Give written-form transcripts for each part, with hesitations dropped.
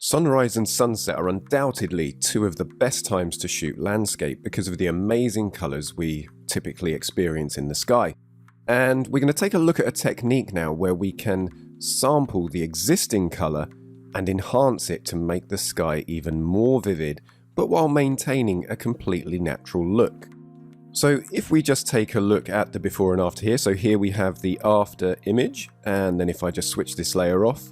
Sunrise and sunset are undoubtedly two of the best times to shoot landscape because of the amazing colours we typically experience in the sky. And we're going to take a look at a technique now where we can sample the existing colour and enhance it to make the sky even more vivid, but while maintaining a completely natural look. So if we just take a look at the before and after here, so here we have the after image, and then if I just switch this layer off,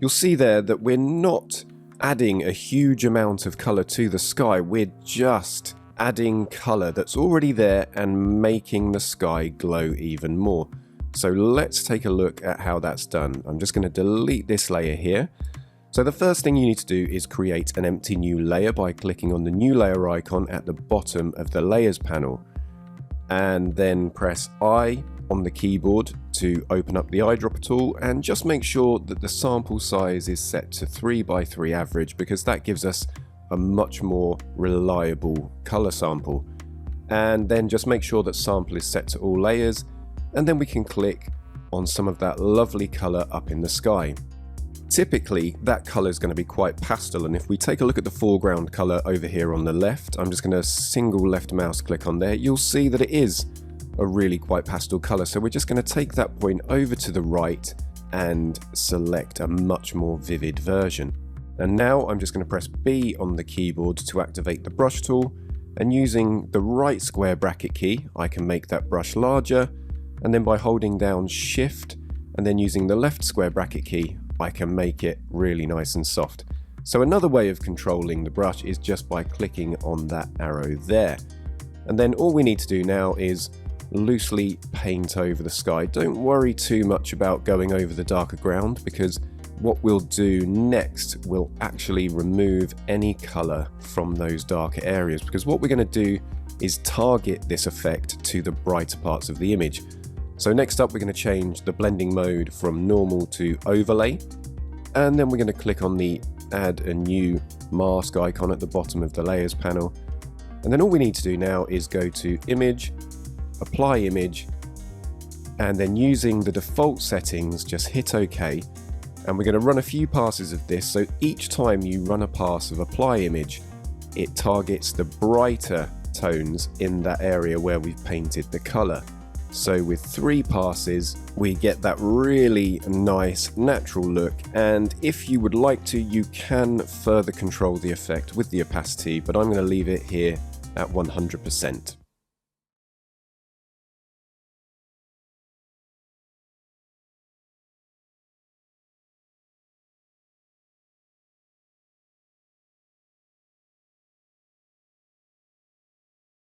you'll see there that we're not adding a huge amount of colour to the sky, we're just adding colour that's already there and making the sky glow even more. So let's take a look at how that's done. I'm just going to delete this layer here. So the first thing you need to do is create an empty new layer by clicking on the new layer icon at the bottom of the layers panel, and then press I on the keyboard to open up the eyedropper tool, and just make sure that the sample size is set to 3x3 average because that gives us a much more reliable color sample. And then just make sure that sample is set to all layers, and then we can click on some of that lovely color up in the sky. Typically that color is going to be quite pastel, and if we take a look at the foreground color over here on the left, I'm just going to single left mouse click on there, you'll see that it is a really quite pastel color. So we're just going to take that point over to the right and select a much more vivid version. And now I'm just going to press B on the keyboard to activate the brush tool, and using the right square bracket key I can make that brush larger, and then by holding down Shift and then using the left square bracket key I can make it really nice and soft. So another way of controlling the brush is just by clicking on that arrow there. And then all we need to do now is loosely paint over the sky. Don't worry too much about going over the darker ground, because what we'll do next will actually remove any color from those darker areas, because what we're going to do is target this effect to the brighter parts of the image. So next up we're going to change the blending mode from normal to overlay, and then we're going to click on the add a new mask icon at the bottom of the layers panel, and then all we need to do now is go to image, apply image, and then using the default settings just hit OK, and we're going to run a few passes of this. So each time you run a pass of apply image, it targets the brighter tones in that area where we've painted the color. So with 3 passes we get that really nice natural look, and if you would like to, you can further control the effect with the opacity, but I'm going to leave it here at 100%.